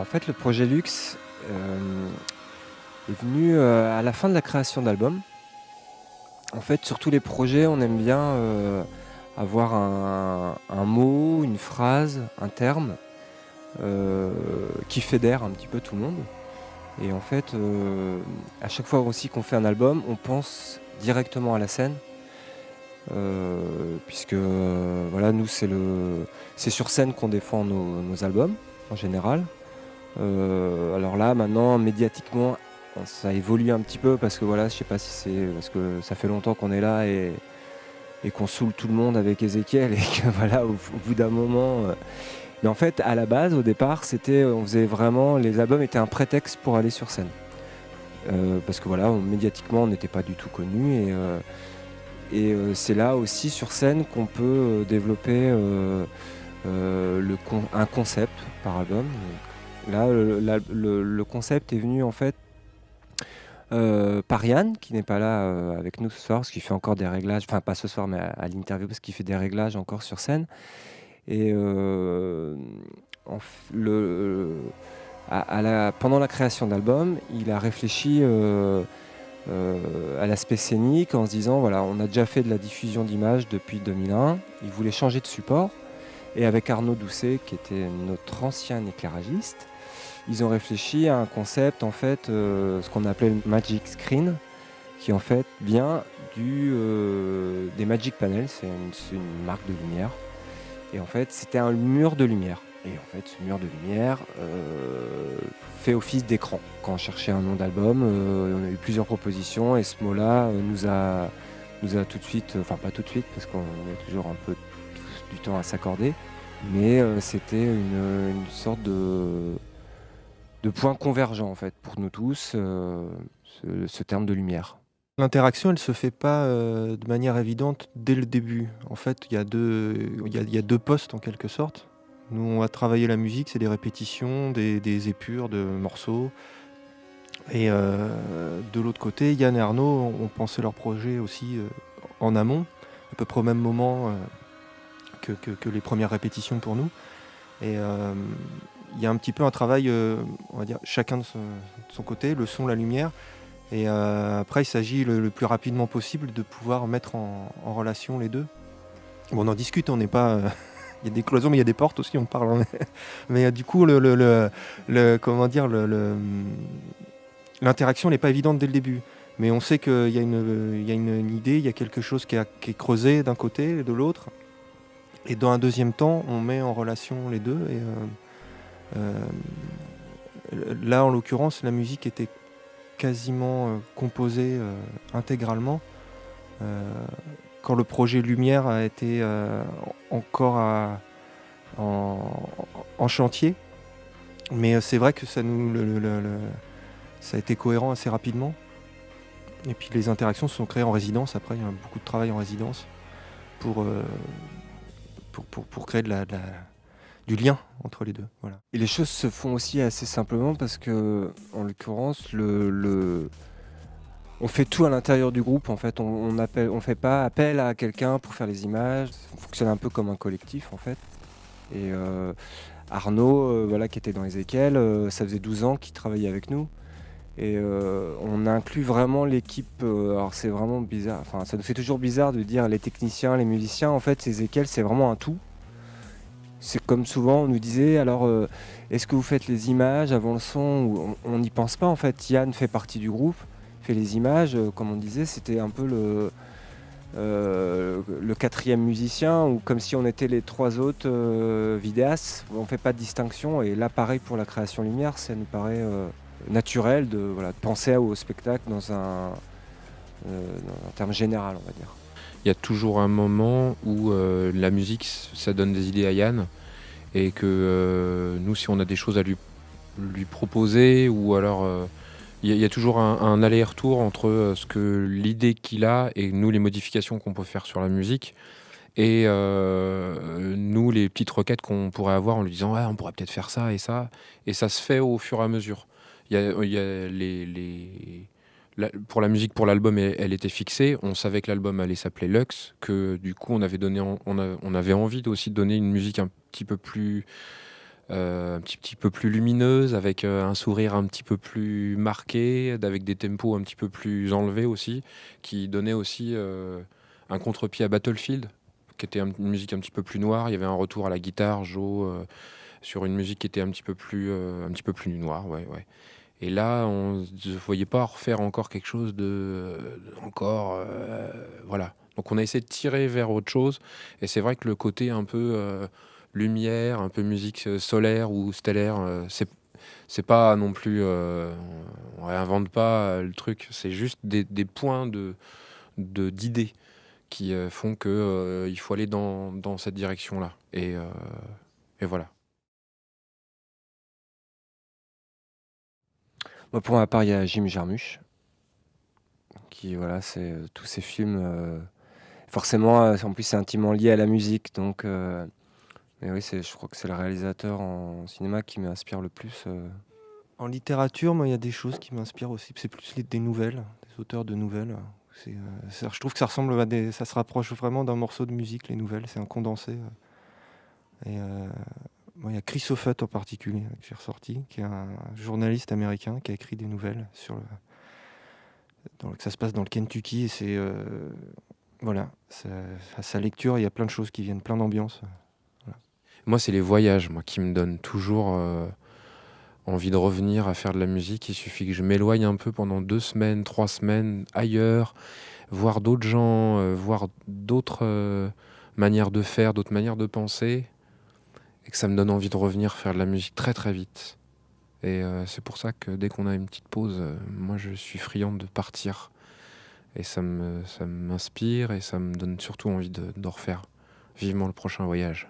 En fait, le projet Luxe est venu à la fin de la création d'albums. En fait, sur tous les projets, on aime bien avoir un mot, une phrase, un terme euh, qui fédère un petit peu tout le monde. Et en fait, à chaque fois aussi qu'on fait un album, on pense directement à la scène. Puisque voilà, nous, c'est sur scène qu'on défend nos albums en général. Alors là, maintenant, médiatiquement, ça évolue un petit peu parce que voilà, je sais pas si c'est parce que ça fait longtemps qu'on est là et qu'on saoule tout le monde avec Ezekiel et que voilà, au bout d'un moment. Mais en fait, à la base, au départ, on faisait vraiment, les albums étaient un prétexte pour aller sur scène. Parce que voilà, médiatiquement, on n'était pas du tout connus et c'est là aussi sur scène qu'on peut développer un concept par album. Là, le concept est venu en fait par Yann, qui n'est pas là avec nous ce soir, parce qu'il fait encore des réglages, enfin pas ce soir, mais à l'interview, parce qu'il fait des réglages encore sur scène. Et en f- le, pendant la création d'album, il a réfléchi à l'aspect scénique en se disant, voilà, on a déjà fait de la diffusion d'images depuis 2001, il voulait changer de support. Et avec Arnaud Doucet, qui était notre ancien éclairagiste, ils ont réfléchi à un concept, en fait, ce qu'on appelait le Magic Screen, qui en fait vient des Magic Panels, c'est une marque de lumière. Et en fait, c'était un mur de lumière. Et en fait, ce mur de lumière fait office d'écran. Quand on cherchait un nom d'album, on a eu plusieurs propositions et ce mot-là nous a tout de suite, enfin pas tout de suite, parce qu'on a toujours un peu du temps à s'accorder, mais c'était une sorte de point convergent en fait pour nous tous, ce terme de lumière. L'interaction, elle se fait pas de manière évidente dès le début. En fait, il y a deux postes en quelque sorte. Nous, on va travailler la musique, c'est des répétitions, des épures de morceaux. Et de l'autre côté, Yann et Arnaud ont pensé leur projet aussi en amont, à peu près au même moment que les premières répétitions pour nous. Et il y a un petit peu un travail, on va dire, chacun de son côté, le son, la lumière. Et après, il s'agit le plus rapidement possible de pouvoir mettre en relation les deux. Bon, on en discute, on n'est pas. Il y a des cloisons, mais il y a des portes aussi, on parle. Hein. Mais du coup, comment dire, l'interaction n'est pas évidente dès le début. Mais on sait qu'il y a une idée, il y a quelque chose qui est creusé d'un côté et de l'autre. Et dans un deuxième temps, on met en relation les deux. Et là, en l'occurrence, la musique était quasiment composée intégralement. Quand le projet Lumière a été encore en chantier. Mais c'est vrai que ça a été cohérent assez rapidement. Et puis les interactions se sont créées en résidence. Après, il y a beaucoup de travail en résidence pour créer du lien entre les deux. Voilà. Et les choses se font aussi assez simplement parce que, en l'occurrence, on fait tout à l'intérieur du groupe. En fait, on fait pas appel à quelqu'un pour faire les images. On fonctionne un peu comme un collectif, en fait. Et Arnaud, voilà, qui était dans Ezekiel, ça faisait 12 ans qu'il travaillait avec nous. Et on inclut vraiment l'équipe. Alors c'est vraiment bizarre. Enfin, ça nous fait toujours bizarre de dire les techniciens, les musiciens. En fait, Ezekiel, c'est vraiment un tout. C'est comme souvent, on nous disait, alors, est-ce que vous faites les images avant le son? On n'y pense pas, en fait. Yann fait partie du groupe, fait les images. Comme on disait, c'était un peu le quatrième musicien, ou comme si on était les trois autres vidéastes. On ne fait pas de distinction. Et là, pareil pour la création lumière, ça nous paraît naturel de penser au spectacle dans un terme général, on va dire. Il y a toujours un moment où la musique, ça donne des idées à Yann, et que nous, si on a des choses à lui proposer, ou alors il y a toujours un aller-retour entre ce que l'idée qu'il a et nous, les modifications qu'on peut faire sur la musique, et nous, les petites requêtes qu'on pourrait avoir en lui disant ouais, on pourrait peut-être faire ça, et ça se fait au fur et à mesure. Il y a pour la musique, pour l'album, elle était fixée. On savait que l'album allait s'appeler Lux, que du coup on avait donné, on avait envie aussi de donner une musique un petit peu plus un petit peu plus lumineuse, avec un sourire un petit peu plus marqué, avec des tempos un petit peu plus enlevés aussi, qui donnait aussi un contre-pied à Battlefield, qui était une musique un petit peu plus noire. Il y avait un retour à la guitare, Joe, sur une musique qui était un petit peu plus noire, ouais, ouais. Et là, on ne voyait pas refaire encore quelque chose encore, voilà. Donc on a essayé de tirer vers autre chose. Et c'est vrai que le côté un peu lumière, un peu musique solaire ou stellaire, c'est pas non plus, on réinvente pas le truc. C'est juste des points d'idées qui font que il faut aller dans cette direction-là. Et voilà. Moi, pour ma part, il y a Jim Jarmusch, qui, voilà, c'est tous ces films. Forcément, en plus, c'est intimement lié à la musique. Donc, mais oui, je crois que c'est le réalisateur en cinéma qui m'inspire le plus. En littérature, moi, il y a des choses qui m'inspirent aussi. C'est plus des nouvelles, des auteurs de nouvelles. Je trouve que ça ressemble ça se rapproche vraiment d'un morceau de musique, les nouvelles. C'est un condensé. Et moi, il y a Chris Offutt en particulier que j'ai ressorti, qui est un journaliste américain qui a écrit des nouvelles que ça se passe dans le Kentucky. Et c'est voilà, à sa lecture, il y a plein de choses qui viennent, plein d'ambiances. Voilà. Moi, c'est les voyages, moi, qui me donnent toujours envie de revenir à faire de la musique. Il suffit que je m'éloigne un peu pendant 2 semaines, 3 semaines ailleurs, voir d'autres gens, voir d'autres manières de faire, d'autres manières de penser, et que ça me donne envie de revenir faire de la musique très très vite. Et c'est pour ça que dès qu'on a une petite pause, moi je suis friand de partir. Et ça m'inspire et ça me donne surtout envie de refaire vivement le prochain voyage.